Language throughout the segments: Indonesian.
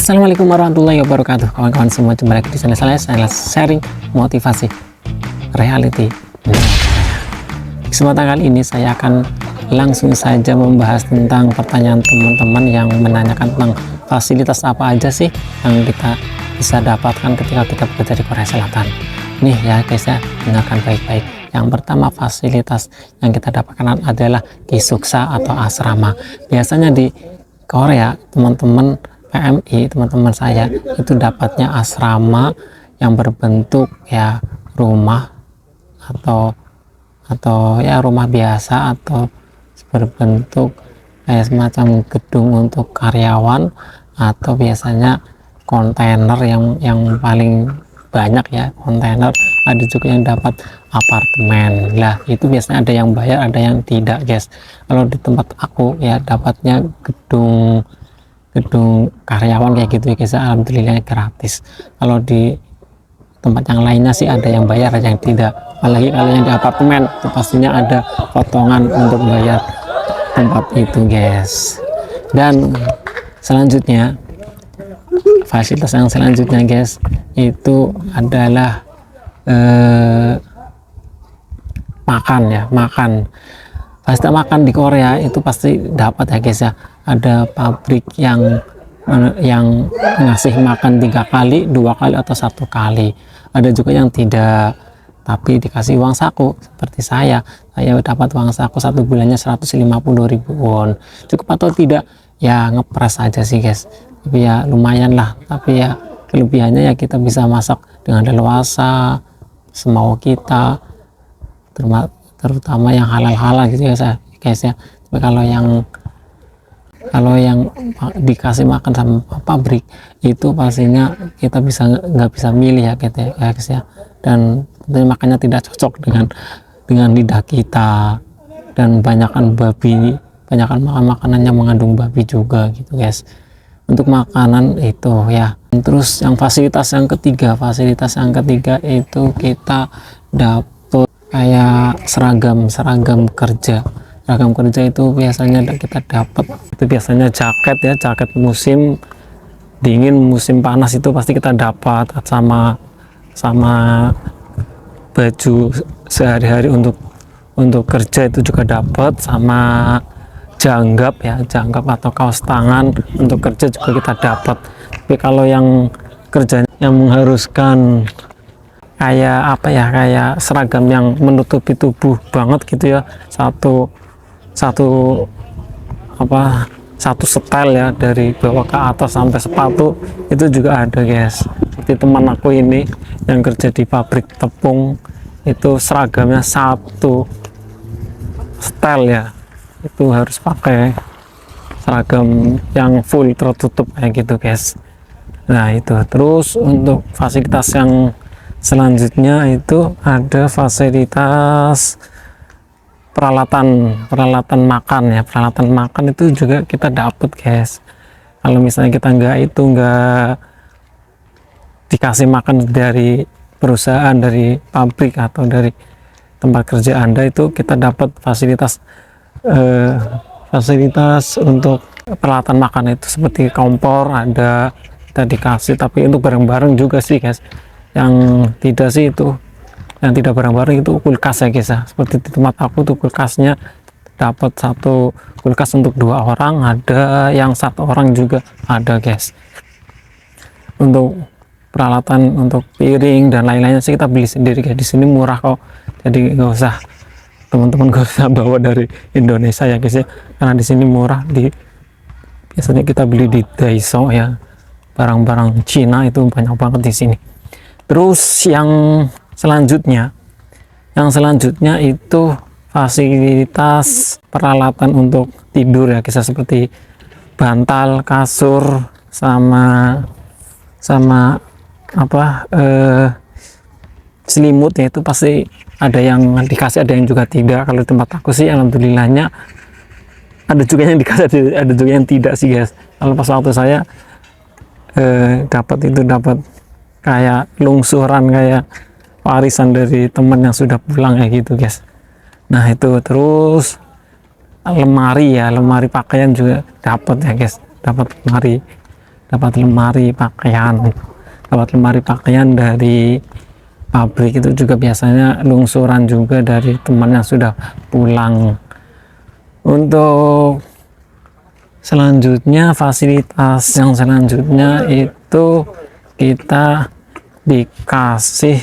Assalamualaikum warahmatullahi wabarakatuh, kawan-kawan semua. Jumpa lagi di channel saya sharing motivasi reality. Kesempatan kali ini saya akan langsung saja membahas tentang pertanyaan teman-teman yang menanyakan tentang fasilitas apa aja sih yang kita bisa dapatkan ketika kita bekerja di Korea Selatan. Nih ya guys ya, dengarkan baik-baik. Yang pertama, fasilitas yang kita dapatkan adalah Gisuksa atau asrama. Biasanya di Korea, teman-teman PMI, teman-teman saya itu dapatnya asrama yang berbentuk ya rumah atau ya rumah biasa, atau berbentuk kayak semacam gedung untuk karyawan, atau biasanya kontainer yang paling banyak ya, kontainer. Ada juga yang dapat apartemen lah, itu biasanya ada yang bayar, ada yang tidak guys. Kalau di tempat aku ya dapatnya gedung karyawan kayak gitu ya guys, alhamdulillah gratis. Kalau di tempat yang lainnya sih ada yang bayar, ada yang tidak. Apalagi kalau yang di apartemen itu pastinya ada potongan untuk bayar tempat itu guys. Dan selanjutnya, fasilitas yang selanjutnya guys itu adalah makan. Pasti makan di Korea itu pasti dapat ya guys ya. Ada pabrik yang ngasih makan 3 kali, 2 kali, atau 1 kali. Ada juga yang tidak, tapi dikasih uang saku. Seperti saya dapat uang saku 1 bulannya 150.000 won. Cukup atau tidak ya, ngepres aja sih guys. Tapi ya lumayan lah. Tapi ya kelebihannya ya kita bisa masak dengan leluasa semau kita, terutama yang halal gitu ya guys ya. Tapi kalau yang dikasih makan sama pabrik itu pastinya kita nggak bisa milih ya guys ya, dan tentunya makannya tidak cocok dengan lidah kita, dan banyakan makanan yang mengandung babi juga gitu guys untuk makanan itu ya. Terus yang fasilitas yang ketiga itu kita dapet kayak seragam kerja itu biasanya kita dapat. Itu biasanya jaket musim dingin, musim panas itu pasti kita dapat, sama baju sehari-hari untuk kerja itu juga dapat, sama janggap atau kaos tangan untuk kerja juga kita dapat. Tapi kalau yang kerjanya yang mengharuskan kayak seragam yang menutupi tubuh banget gitu ya, satu setel ya, dari bawah ke atas sampai sepatu, itu juga ada guys. Seperti teman aku ini yang kerja di pabrik tepung, itu seragamnya 1 setel ya, itu harus pakai seragam yang full tertutup kayak gitu guys. Nah itu. Terus untuk fasilitas yang selanjutnya itu ada fasilitas peralatan makan ya. Peralatan makan itu juga kita dapat guys. Kalau misalnya kita nggak dikasih makan dari perusahaan, dari pabrik atau dari tempat kerja Anda, itu kita dapat fasilitas untuk peralatan makan itu seperti kompor ada, kita dikasih. Tapi untuk bareng-bareng juga sih guys. Yang tidak bareng-bareng itu kulkas ya guys ya. Seperti di tempat aku tuh kulkasnya dapat 1 kulkas untuk 2 orang, ada yang 1 orang juga ada guys. Untuk peralatan untuk piring dan lain-lainnya sih kita beli sendiri guys. Di sini murah kok, jadi nggak usah teman-teman bawa dari Indonesia ya guys ya, karena di sini murah. Biasanya kita beli di Daiso ya, barang-barang Cina itu banyak banget di sini. Terus yang selanjutnya itu fasilitas peralatan untuk tidur ya guys, seperti bantal, kasur, sama selimut ya. Itu pasti ada yang dikasih, ada yang juga tidak. Kalau di tempat aku sih alhamdulillahnya ada juga yang dikasih, ada juga yang tidak sih guys. Kalau pas waktu saya dapat kayak lungsuran, kayak warisan dari teman yang sudah pulang kayak gitu guys. Nah itu. Terus lemari pakaian juga dapat ya guys, dapat lemari dapat lemari pakaian dari pabrik. Itu juga biasanya lungsuran juga dari teman yang sudah pulang. Untuk selanjutnya, fasilitas yang selanjutnya itu kita dikasih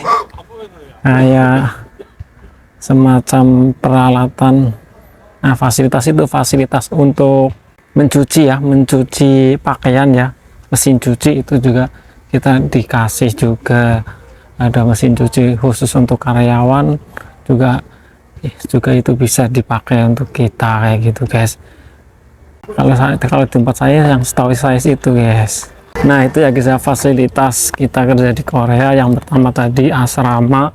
kayak semacam peralatan. Nah, fasilitas itu fasilitas untuk mencuci ya, mencuci pakaian ya, mesin cuci itu juga kita dikasih juga. Ada mesin cuci khusus untuk karyawan juga itu bisa dipakai untuk kita kayak gitu guys. Kalau tempat saya yang setahu saya itu guys. Nah itu ya guys ya, fasilitas kita kerja di Korea. Yang pertama tadi asrama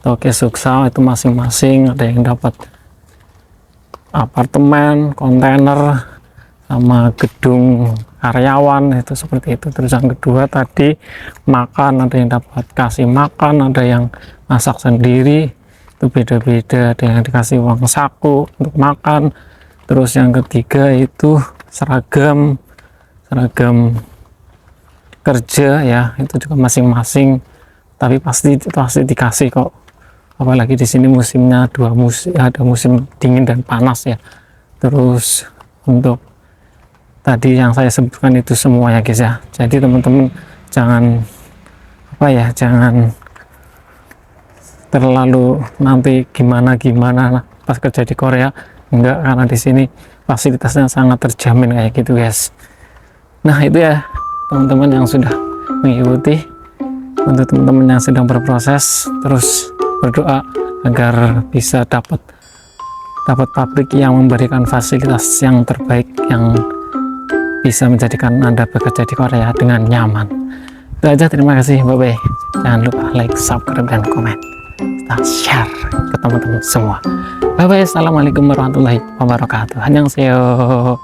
atau kesuksa itu masing-masing ada yang dapat apartemen, kontainer, sama gedung karyawan itu seperti itu. Terus yang kedua tadi makan, ada yang dapat kasih makan, ada yang masak sendiri, itu beda-beda, ada yang dikasih uang saku untuk makan. Terus yang ketiga itu seragam kerja ya, itu juga masing-masing, tapi pasti dikasih kok, apalagi di sini musimnya ada musim dingin dan panas ya. Terus untuk tadi yang saya sebutkan itu semua ya guys ya. Jadi teman-teman jangan jangan terlalu nanti gimana pas kerja di Korea. Enggak, karena di sini fasilitasnya sangat terjamin kayak gitu guys. Nah itu ya teman-teman yang sudah mengikuti. Untuk teman-teman yang sedang berproses, terus berdoa agar bisa dapat pabrik yang memberikan fasilitas yang terbaik, yang bisa menjadikan Anda bekerja di Korea dengan nyaman. Itu aja, terima kasih, bye bye. Jangan lupa like, subscribe, dan komen, kita share ke teman-teman semua. Bye bye, assalamualaikum warahmatullahi wabarakatuh. Annyeonghaseyo.